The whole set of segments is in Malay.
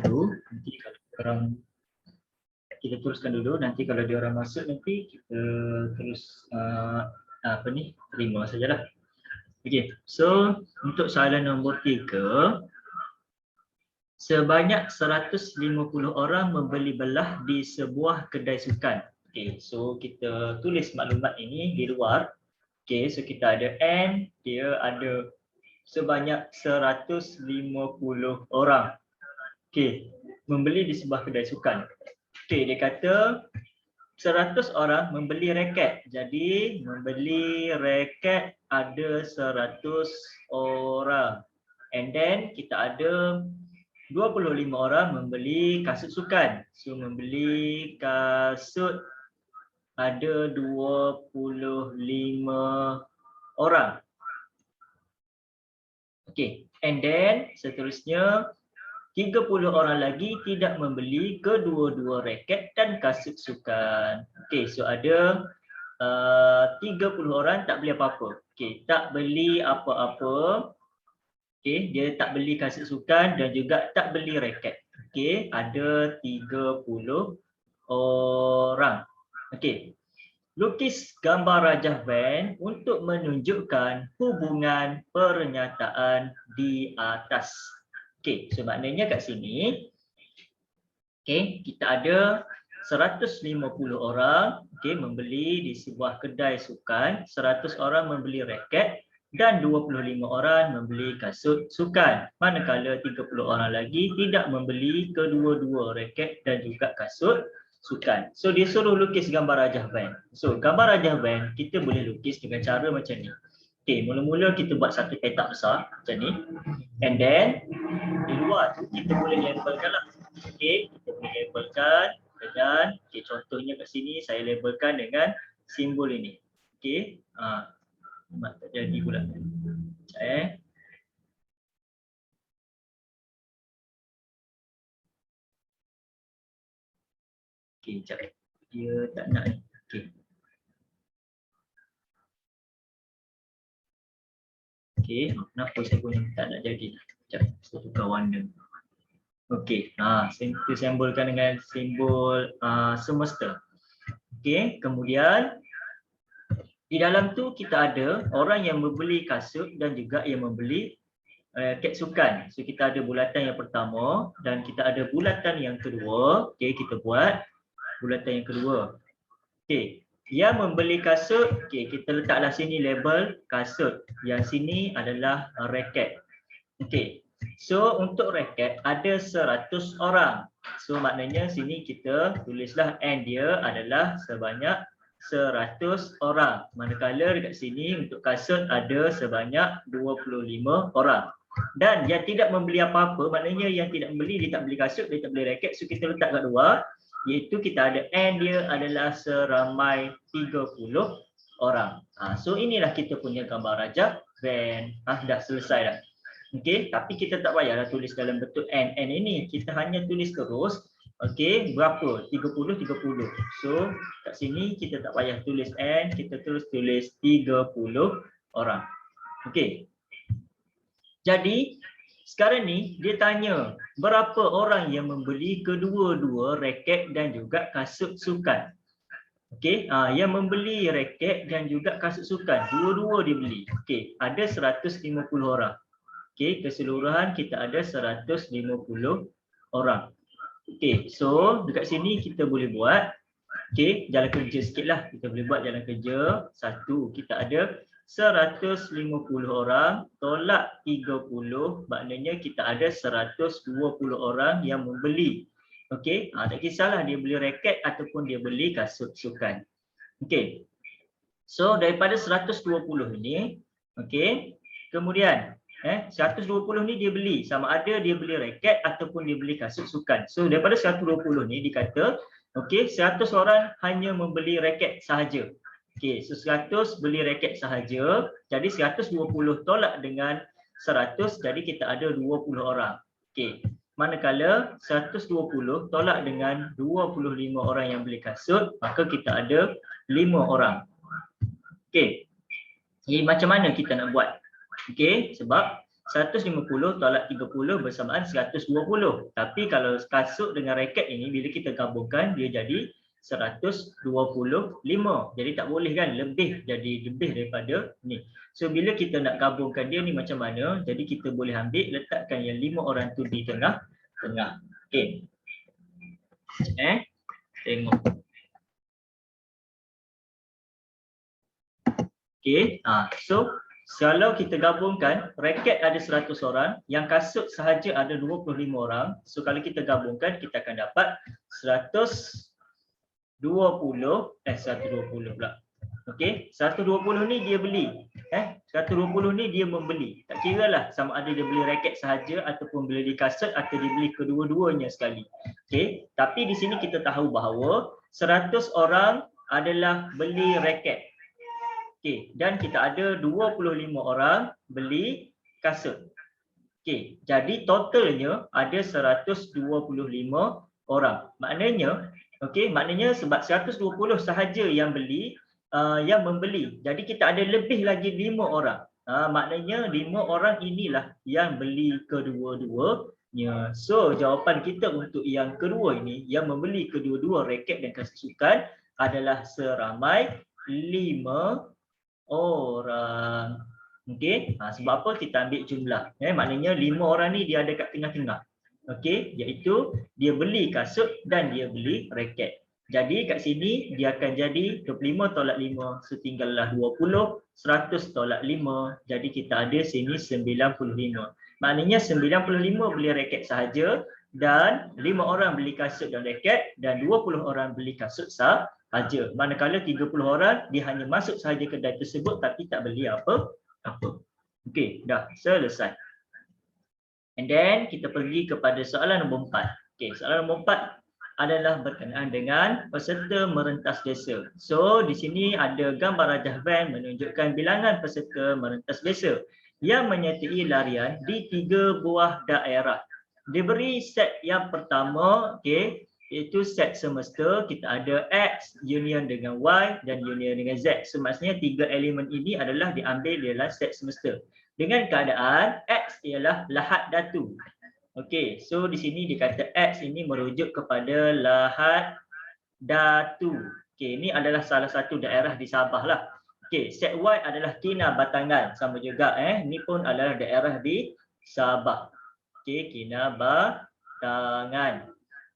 dulu. Nanti kalau orang kita teruskan dulu, nanti kalau dia orang masuk nanti kita terus terima sajalah. Okey, so untuk soalan nombor 3, sebanyak 150 orang membeli belah di sebuah kedai sukan. Okey, so kita tulis maklumat ini di luar. Okey, so kita ada N, dia ada sebanyak 150 orang. Okey, membeli di sebuah kedai sukan. Okey, dia kata 100 orang membeli raket. Jadi membeli raket ada 100 orang. And then kita ada 25 orang membeli kasut sukan. So membeli kasut ada 25 orang. Okey, and then seterusnya 30 orang lagi tidak membeli kedua-dua raket dan kasut sukan. Okey, so ada 30 orang tak beli apa-apa. Okey, tak beli apa-apa. Okey, dia tak beli kasut sukan dan juga tak beli raket. Okey, ada 30 orang. Okey. Lukis gambar rajah van untuk menunjukkan hubungan pernyataan di atas. Okey, so maknanya kat sini, okey, kita ada 150 orang, okey, membeli di sebuah kedai sukan, 100 orang membeli raket dan 25 orang membeli kasut sukan. Manakala 30 orang lagi tidak membeli kedua-dua raket dan juga kasut sukan. So dia suruh lukis gambar rajah van. So gambar rajah van kita boleh lukis dengan cara macam ni. Okey, mula-mula kita buat satu petak besar macam ni. And then di luar tu kita boleh labelkan lah. Okey, kita boleh labelkan dengan contohnya kat sini saya labelkan dengan simbol ini. Okey, tak jadi pula. Okey, jap. Dia tak nak ni. Okey. Okey, kenapa saya punya tak nak jadi? Jap, saya tukar warna. Okey, kita simbolkan dengan simbol semesta. Okey, kemudian di dalam tu kita ada orang yang membeli kasut dan juga yang membeli raket sukan. So kita ada bulatan yang pertama dan kita ada bulatan yang kedua. Okey, kita buat bulatan yang kedua. Okey, yang membeli kasut, okey, kita letaklah sini label kasut. Yang sini adalah raket. Okey. So untuk raket ada 100 orang. So maknanya sini kita tulislah N dia adalah sebanyak 100 orang. Manakala dekat sini untuk kasut ada sebanyak 25 orang. Dan yang tidak membeli apa-apa, maknanya yang tidak membeli, dia tak beli kasut, dia tak beli raket. So kita letak kat luar, iaitu kita ada N dia adalah seramai 30 orang. So inilah kita punya gambar rajah van. Dah selesai dah. Okey, tapi kita tak payahlah tulis dalam bentuk N ini. Kita hanya tulis terus, okey, berapa? 30. So, kat sini kita tak payah tulis N, kita terus tulis 30 orang. Okey. Jadi, sekarang ni dia tanya, berapa orang yang membeli kedua-dua raket dan juga kasut sukan? Okey, yang membeli raket dan juga kasut sukan, dua-dua dia beli. Okey, ada 150 orang. Okey, keseluruhan kita ada 150 orang. Okey, so dekat sini kita boleh buat, okey, jalan kerja sikitlah. Kita boleh buat jalan kerja. Satu, kita ada 150 orang tolak 30, maknanya kita ada 120 orang yang membeli. Okey, tak kisahlah dia beli raket ataupun dia beli kasut sukan. Okey. So daripada 120 ini, okey, kemudian 120 ni dia beli, sama ada dia beli raket ataupun dia beli kasut sukan. So daripada 120 ni dikata, okey, 100 orang hanya membeli raket sahaja. Okey, so 100 beli raket sahaja, jadi 120 tolak dengan 100, jadi kita ada 20 orang. Okey, manakala 120 tolak dengan 25 orang yang beli kasut, maka kita ada 5 orang. Okey, jadi macam mana kita nak buat? Okey, sebab 150 tolak 30 bersamaan 120. Tapi kalau kasut dengan raket ini bila kita gabungkan dia jadi 125. Jadi tak boleh kan, lebih, jadi lebih daripada ni. So bila kita nak gabungkan dia ni macam mana? Jadi kita boleh ambil letakkan yang 5 orang tu di tengah-tengah. Okey. Tengok. Okey. So kalau kita gabungkan, raket ada 100 orang, yang kasut sahaja ada 25 orang. So kalau kita gabungkan, kita akan dapat 120 pula. Okey, 120 ni dia beli. 120 ni dia membeli. Tak kira lah sama ada dia beli raket sahaja ataupun beli kasut atau dia beli kedua-duanya sekali. Okey, tapi di sini kita tahu bahawa 100 orang adalah beli raket. Okey, dan kita ada 25 orang beli kasut. Okey, jadi totalnya ada 125 orang. Maknanya sebab 120 sahaja yang beli, yang membeli. Jadi kita ada lebih lagi 5 orang. Maknanya 5 orang inilah yang beli kedua-duanya. So jawapan kita untuk yang kedua ini, yang membeli kedua-dua raket dan kasut sukan adalah seramai 5 orang. Okey, sebab apa kita ambil jumlah? Maknanya 5 orang ni dia ada kat tengah-tengah. Okey, iaitu dia beli kasut dan dia beli raket. Jadi kat sini dia akan jadi 25 tolak 5, setinggallah 20, 100 tolak 5. Jadi kita ada sini 95. Maknanya 95 beli raket sahaja dan 5 orang beli kasut dan raket dan 20 orang beli kasut sahaja. Manakala 30 orang dia hanya masuk sahaja kedai tersebut tapi tak beli apa-apa. Okey, dah selesai. And then kita pergi kepada soalan nombor 4. Okey, soalan nombor 4 adalah berkenaan dengan peserta merentas desa. So di sini ada gambar rajah van menunjukkan bilangan peserta merentas desa yang menyertai larian di 3 buah daerah. Diberi set yang pertama, okey, iaitu set semesta. Kita ada X union dengan Y dan union dengan Z. So maksudnya 3 elemen ini adalah diambil dalam set semesta. Dengan keadaan X ialah lahat datu. Okey, so di sini dikata X ini merujuk kepada lahat datu. Okey, ini adalah salah satu daerah di Sabah lah. Okey, set Y adalah Kinabatangan, sama juga ini pun adalah daerah di Sabah. Okey, Kinabatangan.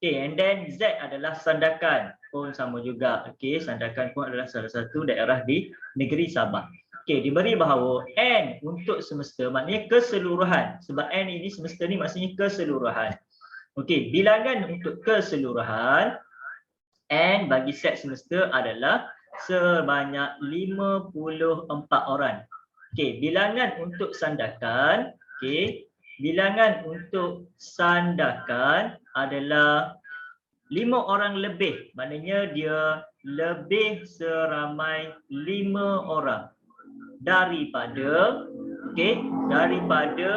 Okay, and then Z adalah Sandakan, pun sama juga. Okey, Sandakan pun adalah salah satu daerah di negeri Sabah. Okey, diberi bahawa N untuk semesta maknanya keseluruhan. Sebab N ini semesta ni maksudnya keseluruhan. Okey, bilangan untuk keseluruhan N bagi set semesta adalah sebanyak 54 orang. Okey, bilangan untuk Sandakan, okey, bilangan untuk Sandakan adalah 5 orang lebih. Maknanya dia lebih seramai 5 orang daripada, okey, daripada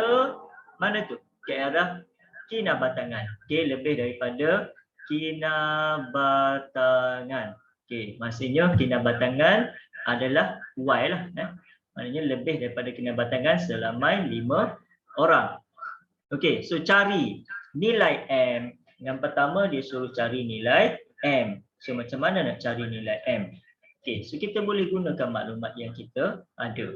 mana tu? Daerah Kinabatangan. Okey, lebih daripada Kinabatangan. Okey, maksudnya Kinabatangan adalah Y lah. Maknanya lebih daripada Kinabatangan seramai 5 orang. Okey, so cari nilai M. Yang pertama dia suruh cari nilai M. So macam mana nak cari nilai M? Okey, so kita boleh gunakan maklumat yang kita ada.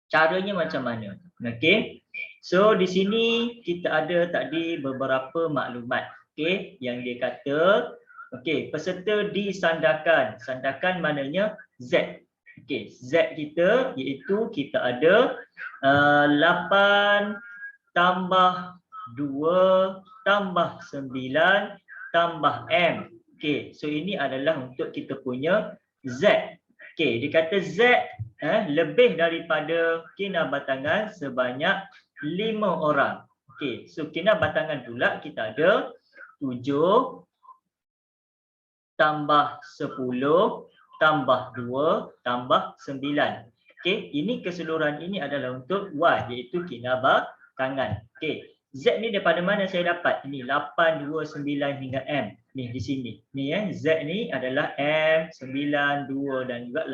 Caranya macam mana? Okey. So di sini kita ada tadi beberapa maklumat. Okey, yang dia kata okey, peserta disandarkan. Sandarkan maknanya Z. Okey, Z kita iaitu kita ada 8 tambah 2 tambah 9 tambah M. Okey, so ini adalah untuk kita punya Z. Okey, dikata Z lebih daripada Kinabatangan sebanyak 5 orang. Okey, so Kinabatangan pula kita ada 7 tambah 10 tambah 2 tambah 9. Okey, ini keseluruhan ini adalah untuk Y iaitu Kinabatangan. Okey, Z ni daripada mana saya dapat? Ini 8, 2, 9 hingga M. Ni di sini. Ni Z ni adalah M, 9, 2 dan juga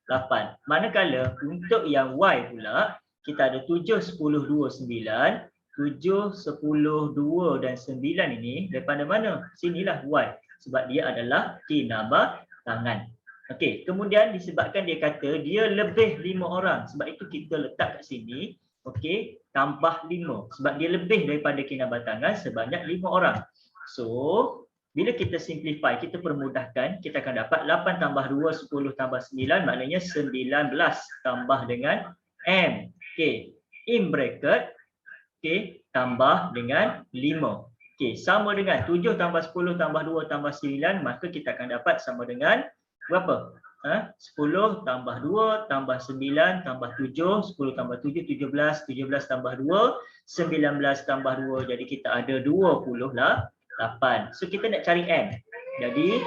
8. Manakala untuk yang Y pula, kita ada 7, 10, 2, 9. 7, 10, 2 dan 9 ini daripada mana? Sinilah Y. Sebab dia adalah kinabatangan. Okey, kemudian disebabkan dia kata dia lebih 5 orang. Sebab itu kita letak kat sini, okey, tambah 5. Sebab dia lebih daripada kinabatangan sebanyak 5 orang. So, bila kita simplify, kita permudahkan, kita akan dapat 8 tambah 2, 10 tambah 9, maknanya 19 tambah dengan M. Okey, in bracket, okey, tambah dengan 5. Okey, sama dengan 7 tambah 10 tambah 2 tambah 9, maka kita akan dapat sama dengan berapa? 10 tambah 2 tambah 9 tambah 7, 10 tambah 7, 17, 17 tambah 2, 19 tambah 2, jadi kita ada 28. So kita nak cari M. Jadi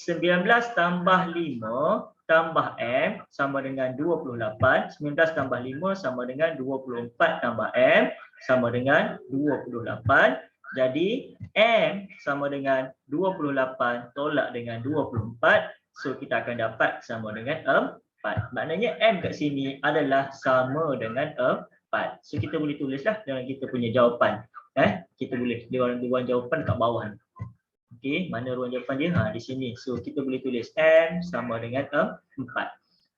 19 tambah 5 tambah M sama dengan 28. 19 tambah 5 sama dengan 24 tambah M sama dengan 28. Jadi M sama dengan 28 tolak dengan 24. So kita akan dapat sama dengan 4. Maknanya M kat sini adalah sama dengan 4. So kita boleh tulislah dalam kita punya jawapan. Kita boleh ruang jawapan kat bawah. Okey, mana ruang jawapan dia? Di sini. So kita boleh tulis M sama dengan 4.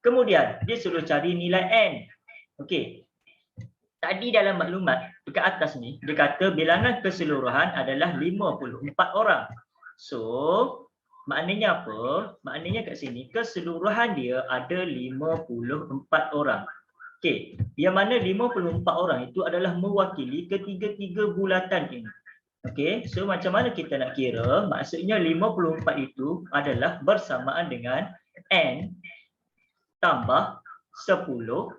Kemudian dia suruh cari nilai N. Okey. Tadi dalam maklumat dekat atas ni dia kata bilangan keseluruhan adalah 54 orang. So maknanya apa? Maknanya kat sini keseluruhan dia ada 54 orang. Okey, yang mana 54 orang itu adalah mewakili ketiga-tiga bulatan ini. Okey, so macam mana kita nak kira? Maksudnya 54 itu adalah bersamaan dengan N tambah 10,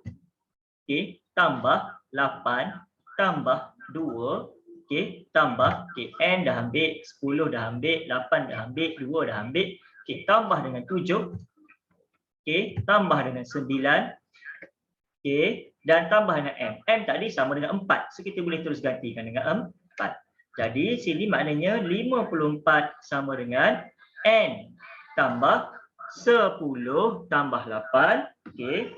okey, tambah 8 tambah 2, okey, tambah, okey, N dah ambil, 10 dah ambil, 8 dah ambil, 2 dah ambil, okey, tambah dengan 7, okey, tambah dengan 9, okey, dan tambah dengan M. M tadi sama dengan 4. So kita boleh terus gantikan dengan 4. Jadi sini maknanya 54 sama dengan N tambah 10 tambah 8, okey.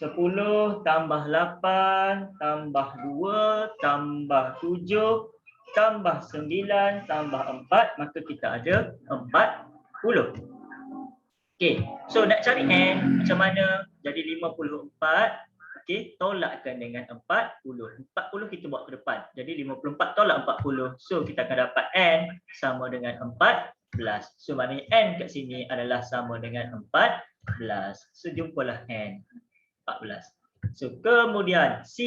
10 tambah 8 tambah 2 tambah 7 tambah 9 tambah 4, maka kita ada 40. Okey, so nak cari N macam mana? Jadi 54, okey, tolakkan dengan 40. 40 kita bawa ke depan. Jadi 54 tolak 40. So kita akan dapat N sama dengan 14. So maknanya N kat sini adalah sama dengan 14. So jumpalah N 14. So kemudian C,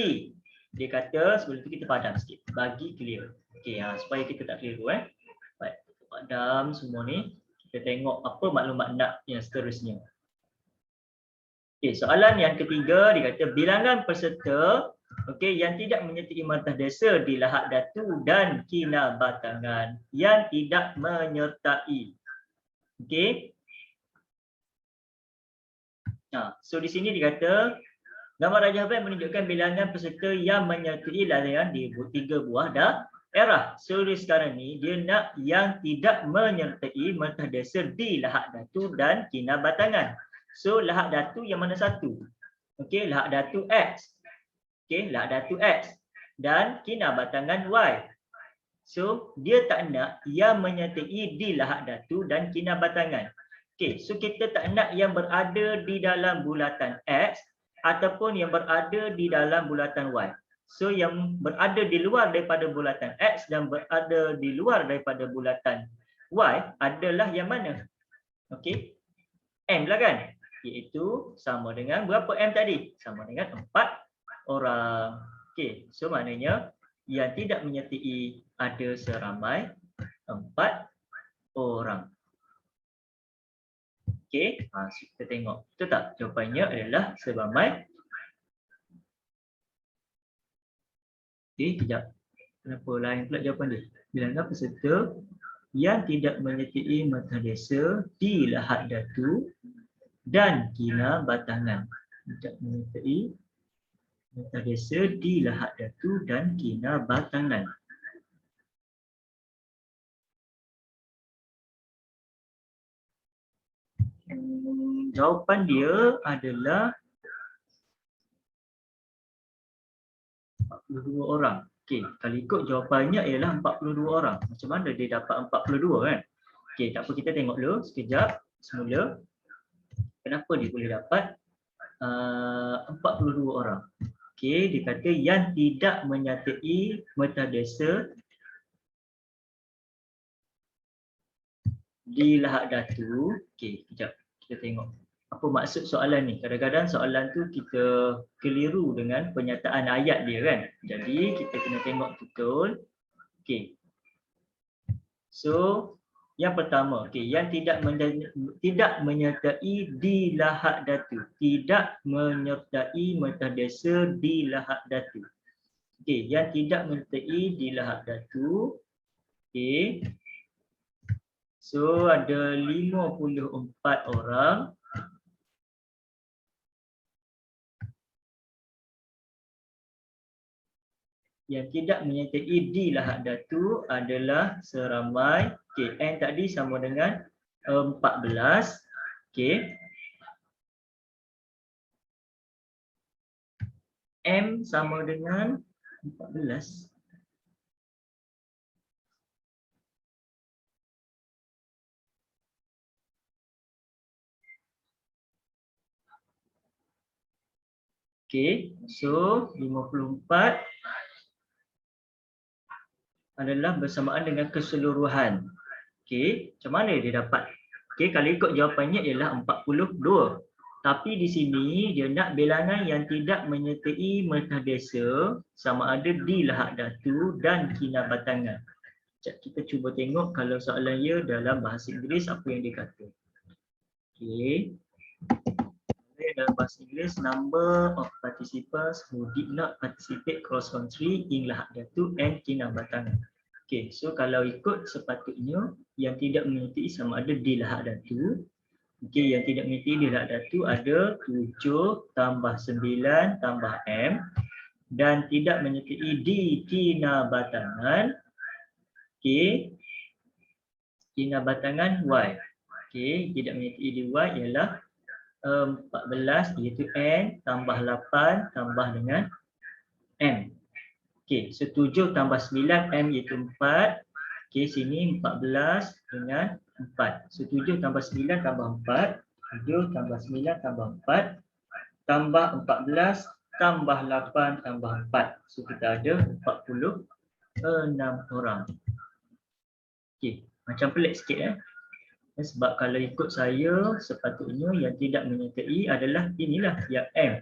dia kata sebelum tu kita padam sikit bagi clear. Okey, supaya kita tak keliru Baik, padam semua ni. Kita tengok apa maklumat nak yang seterusnya. Okey, soalan yang ketiga dia kata bilangan peserta okey yang tidak menyertai martah desa di Lahad Datu dan Kinabatangan yang tidak menyertai. Okey. So di sini dikata gambar Raja Hafiz menunjukkan bilangan peserta yang menyertai larian di 3 buah daerah. So di sekarang ni dia nak yang tidak menyertai martah desa di Lahad Datu dan Kinabatangan. So Lahad Datu yang mana satu? Okey, Lahad Datu X. Okey, Lahad Datu X dan Kinabatangan Y. So dia tak nak yang menyertai di Lahad Datu dan Kinabatangan. Okey, so kita tak nak yang berada di dalam bulatan X ataupun yang berada di dalam bulatan Y. So yang berada di luar daripada bulatan X dan berada di luar daripada bulatan Y adalah yang mana? Okey, M lah kan? Iaitu sama dengan berapa M tadi? Sama dengan 4 orang. Okey, so maknanya yang tidak menyertai ada seramai 4 orang. Okey, kita tengok. Betul tak? Jawapannya adalah seramai. Okey, kejap. Kenapa lain pula jawapan dia? Bilangan peserta yang tidak menyertai martah desa di Lahad Datu dan Kinabatangan. Tidak menyertai martah desa di Lahad Datu dan Kinabatangan. Jawapan dia adalah 42 orang. Okey, kalau ikut jawapannya ialah 42 orang. Macam mana dia dapat 42 kan? Okey, tak apa, kita tengok dulu sekejap semula. Kenapa dia boleh dapat 42 orang? Okey, dia kata yang tidak menyertai metadesa di lahad datu. Okey, kejap kita tengok apa maksud soalan ni. Kadang-kadang soalan tu kita keliru dengan penyataan ayat dia kan. Jadi kita kena tengok betul. Okey. So yang pertama, okey, yang tidak menyertai di lahad datu, tidak menyertai metadesa di lahad datu. Okey, yang tidak menyertai di lahad datu. Okey. So ada 54 orang. Yang tidak menyertai di lahad datu adalah seramai, okey, N tadi sama dengan 14. Okey. M sama dengan 14. Okey, so 54 adalah bersamaan dengan keseluruhan. Okey, macam mana dia dapat? Okey, kalau ikut jawapannya ialah 42. Tapi di sini dia nak bilangan yang tidak menyertai metadesa sama ada di lahad datu dan kinabatangan. Kita cuba tengok kalau soalan dia dalam bahasa Inggeris apa yang dia kata. Okey. Dalam bahasa Inggeris, number of participants who did not participate cross country in lahad datu and kinabatangan. Okey, so kalau ikut sepatutnya yang tidak menyertai sama ada di lahad datu. Okey, yang tidak menyertai di lahad datu ada 7 tambah 9 tambah M, dan tidak menyertai di kinabatangan. Okey, kinabatangan Y. Okey, tidak menyertai di Y ialah 14 iaitu N tambah 8 tambah dengan M. Okey, so 7 tambah 9 M iaitu 4. Okey, sini 14 dengan 4. So 7 tambah 9 tambah 4. 7 tambah 9 tambah 4 tambah 14 tambah 8 tambah 4. So kita ada 46 orang. Okey, macam pelik sikit sebab kalau ikut saya sepatutnya yang tidak menyertai adalah inilah yang M.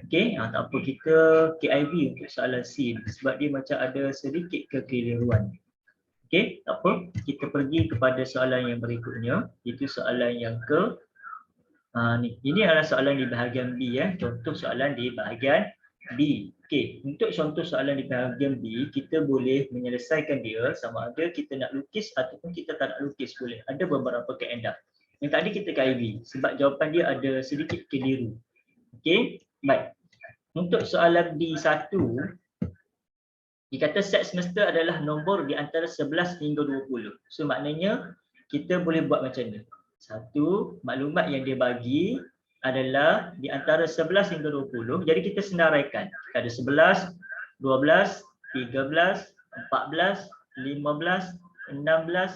Okey, tak apa, kita KIV untuk soalan C sebab dia macam ada sedikit kekeliruan. Okey, tak apa, kita pergi kepada soalan yang berikutnya, itu soalan yang ke ni. Ini adalah soalan di bahagian B contoh soalan di bahagian B. Okey, untuk contoh soalan di bahagian B, kita boleh menyelesaikan dia sama ada kita nak lukis ataupun kita tak nak lukis boleh. Ada beberapa kaedah. Yang tadi kita KIV sebab jawapan dia ada sedikit keliru. Okey, baik. Untuk soalan B1, dikata set semester adalah nombor di antara 11 hingga 20. So maknanya kita boleh buat macam ni. Satu, maklumat yang dia bagi adalah di antara 11 hingga 20. Jadi kita senaraikan. Kita ada 11, 12, 13, 14, 15, 16,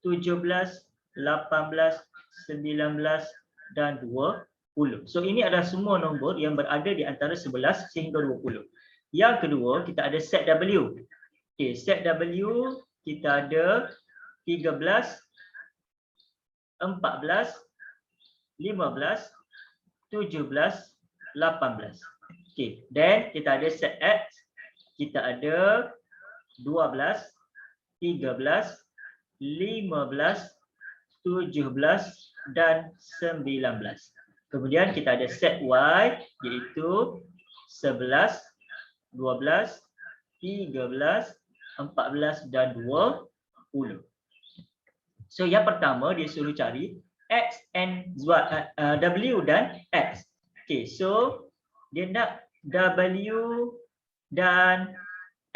17, 18, 19 dan 20. So ini adalah semua nombor yang berada di antara 11 sehingga 20. Yang kedua, kita ada set W. Okey, set W kita ada 13, 14, 15, 17, 18. Okey, then kita ada set X, kita ada 12, 13, 15, 17 dan 19. Kemudian kita ada set Y iaitu 11, 12, 13, 14 dan 20. So yang pertama dia suruh cari X and W dan X. Okay, so dia nak W dan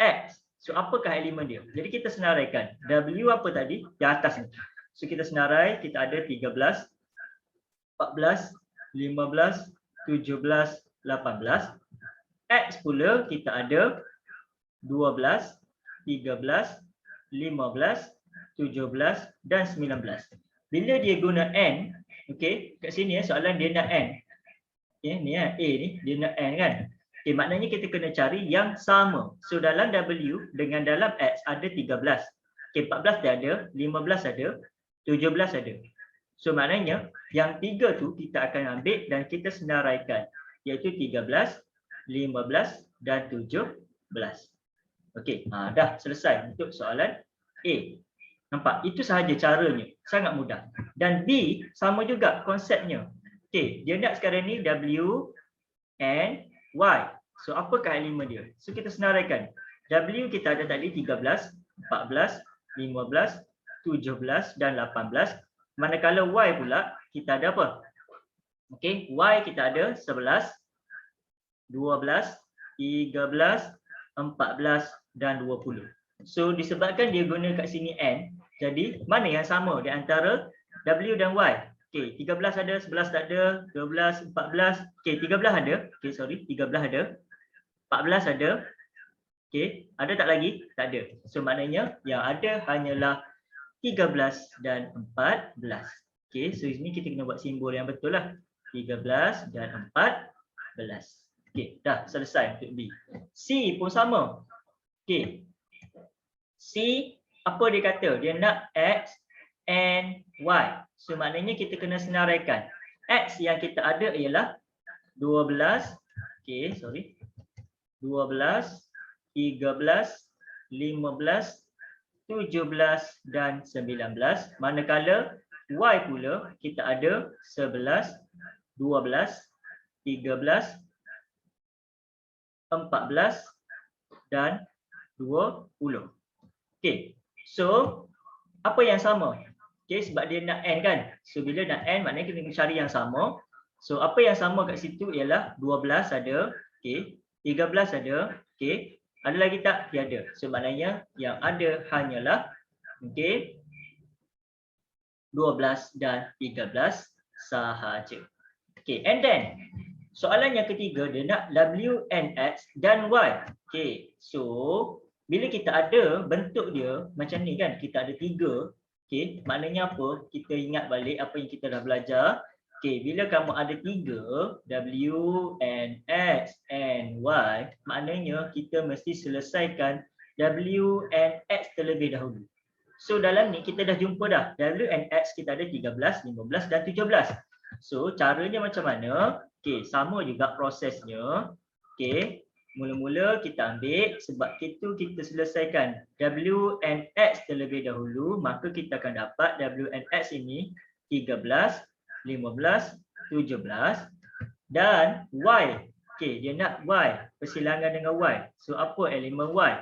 X. So apakah elemen dia? Jadi kita senaraikan. W apa tadi? Di atas ni. So kita senarai, kita ada 13, 14, 15, 17, 18. X pula kita ada 12, 13, 15, 17 dan 19. Bila dia guna N, okey, kat sini soalan dia nak N. Okey, ni A ni dia nak N kan. Okey, maknanya kita kena cari yang sama. So dalam W dengan dalam X ada 13. Okey, 14 dia ada, 15 ada, 17 ada. So maknanya yang 3 tu kita akan ambil dan kita senaraikan, iaitu 13, 15 dan 17. Okey, dah selesai untuk soalan A. Nampak? Itu sahaja caranya. Sangat mudah. Dan B sama juga konsepnya. Okey, dia nak sekarang ni W and Y. So apakah elemen dia? So kita senaraikan. W kita ada tadi 13, 14, 15, 17 dan 18. Manakala Y pula kita ada apa? Okey, Y kita ada 11, 12, 13, 14 dan 20. So disebabkan dia guna kat sini N, jadi mana yang sama di antara W dan Y? Okey, 13 ada, 11 tak ada, 12, 14. Okey, 13 ada. Okey, sorry, 13 ada. 14 ada. Okey, ada tak lagi? Tak ada. So maknanya yang ada hanyalah 13 dan 14. Okey, so sini kita kena buat simbol yang betul lah. 13 dan 14. Okey, dah selesai untuk B. C pun sama. Okey. C apa dia kata? Dia nak X and Y. So maknanya kita kena senaraikan. X yang kita ada ialah 12. Okey, sorry. 12, 13, 15, 17 dan 19. Manakala Y pula kita ada 11, 12, 13, 14 dan 20. Okey. So apa yang sama? Okey, sebab dia nak N kan. So bila nak N maknanya kita kena cari yang sama. So apa yang sama kat situ ialah 12 ada, okey, 13 ada, okey. Ada lagi tak? Tiada. So maknanya yang ada hanyalah okey 12 dan 13 sahaja. Okey, and then soalan yang ketiga dia nak W and X dan Y. Okey, so bila kita ada bentuk dia macam ni kan, kita ada 3. Okey, maknanya apa? Kita ingat balik apa yang kita dah belajar. Okey, bila kamu ada 3, W and X and Y, maknanya kita mesti selesaikan W and X terlebih dahulu. So dalam ni kita dah jumpa dah. W and X kita ada 13, 15 dan 17. So caranya macam mana? Okey, sama juga prosesnya. Okey, mula-mula kita ambil sebab itu kita selesaikan W and X terlebih dahulu, maka kita akan dapat W and X ini 13, 15, 17 dan Y. Okey, dia nak Y, persilangan dengan Y. So apa elemen Y?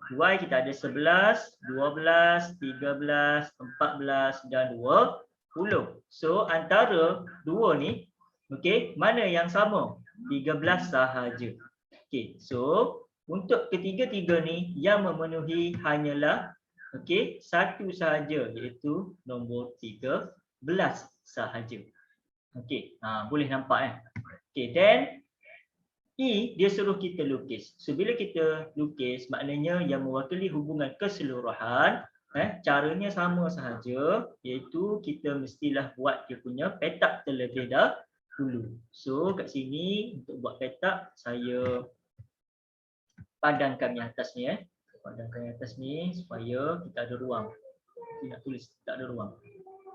Y kita ada 11, 12, 13, 14 dan 20. So antara dua ni, okey, mana yang sama? 13 sahaja. Okey, so untuk ketiga-tiga ni yang memenuhi hanyalah okey satu sahaja, iaitu nombor 13 sahaja. Okey, boleh nampak Okey, then E dia suruh kita lukis. So bila kita lukis maknanya yang mewakili hubungan keseluruhan, caranya sama sahaja, iaitu kita mestilah buat dia punya petak terlebih dahulu. So kat sini untuk buat petak saya padamkan yang atas ni padamkan yang atas ni supaya kita ada ruang. Kita nak tulis tak ada ruang.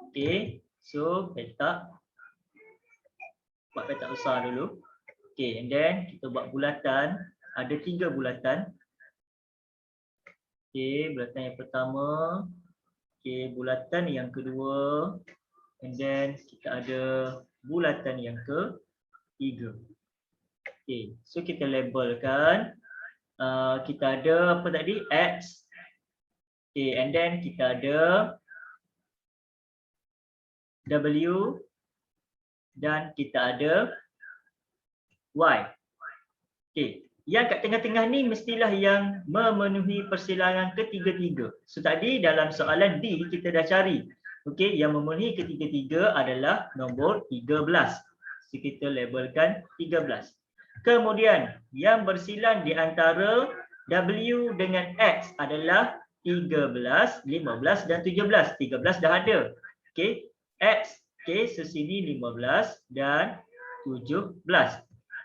Okey, so petak, buat petak besar dulu. Okey, and then kita buat bulatan. Ada 3 bulatan. Okey, bulatan yang pertama. Okey, bulatan yang kedua. And then kita ada bulatan yang ketiga. Okey, so kita labelkan. Kita ada apa tadi? X. Okey, and then kita ada W. Dan kita ada Y. Okey, yang kat tengah-tengah ni mestilah yang memenuhi persilangan ketiga-tiga. So tadi dalam soalan B kita dah cari. Okey, yang memenuhi ketiga-tiga adalah nombor 13. So kita labelkan 13. Kemudian yang bersilang di antara W dengan X adalah 13, 15 dan 17. 13 dah ada. Okey. X, okey, so sini 15 dan 17.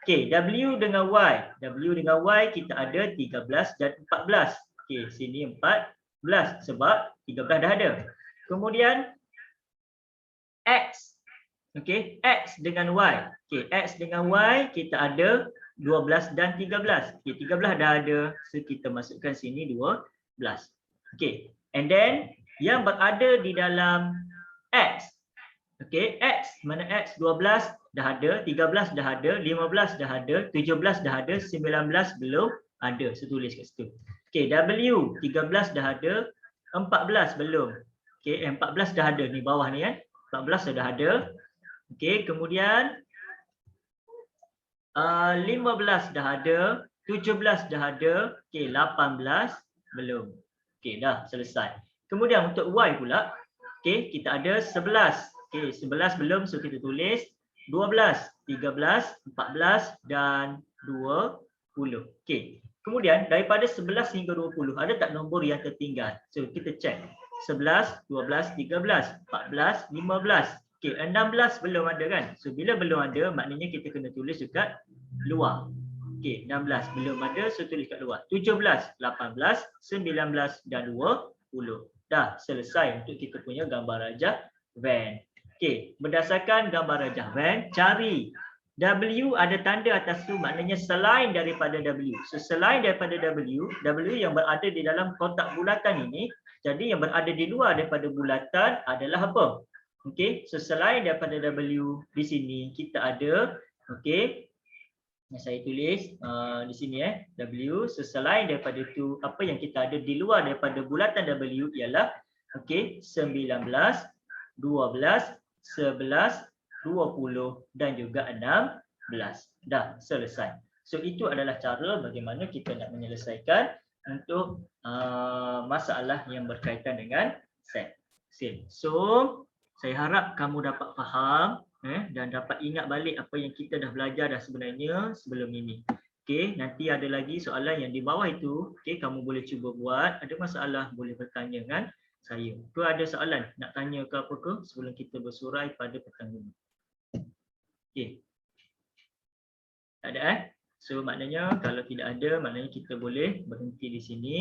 Okey, W dengan Y. W dengan Y kita ada 13 dan 14. Okey, sini 14 sebab 13 dah ada. Kemudian X. Okey, X dengan Y. Okey, X dengan Y kita ada 12 dan 13. Okey, 13 dah ada. So kita masukkan sini 12. Okey, and then yang berada di dalam X. Okey, X, mana X? 12 dah ada, 13 dah ada, 15 dah ada, 17 dah ada, 19 belum ada. So tulis kat situ. Okey, W, 13 dah ada, 14 belum. Okey, 14 dah ada ni bawah ni kan. 14 dah ada. Okey, kemudian 15 dah ada, 17 dah ada, okey 18 belum. Okey, dah selesai. Kemudian untuk Y pula, okey, kita ada 11. Okey, 11 belum, so kita tulis 12, 13, 14 dan 20. Okey. Kemudian daripada 11 hingga 20 ada tak nombor yang tertinggal? So kita check. 11, 12, 13, 14, 15. Okey, 16 belum ada kan? So bila belum ada maknanya kita kena tulis dekat luar. Okey, 16 belum ada, so tulis kat luar. 17, 18, 19 dan 20. Dah selesai untuk kita punya gambar rajah van. Okey, berdasarkan gambar rajah van, cari W ada tanda atas tu maknanya selain daripada W. So selain daripada W, W yang berada di dalam kotak bulatan ini, jadi yang berada di luar daripada bulatan adalah apa? Okey, so selain daripada W di sini kita ada, okey, yang saya tulis di sini W. So selain daripada itu, apa yang kita ada di luar daripada bulatan W ialah okey 19, 12, 11, 20 dan juga 16. Dah selesai. So itu adalah cara bagaimana kita nak menyelesaikan untuk masalah yang berkaitan dengan set. So saya harap kamu dapat faham dan dapat ingat balik apa yang kita dah belajar dah sebenarnya sebelum ini. Okey, nanti ada lagi soalan yang di bawah itu, okey, kamu boleh cuba buat. Ada masalah boleh bertanya dengan saya. Kau ada soalan nak tanya ke apa ke sebelum kita bersurai pada petang ini? Okey. Tak ada So maknanya kalau tidak ada maknanya kita boleh berhenti di sini.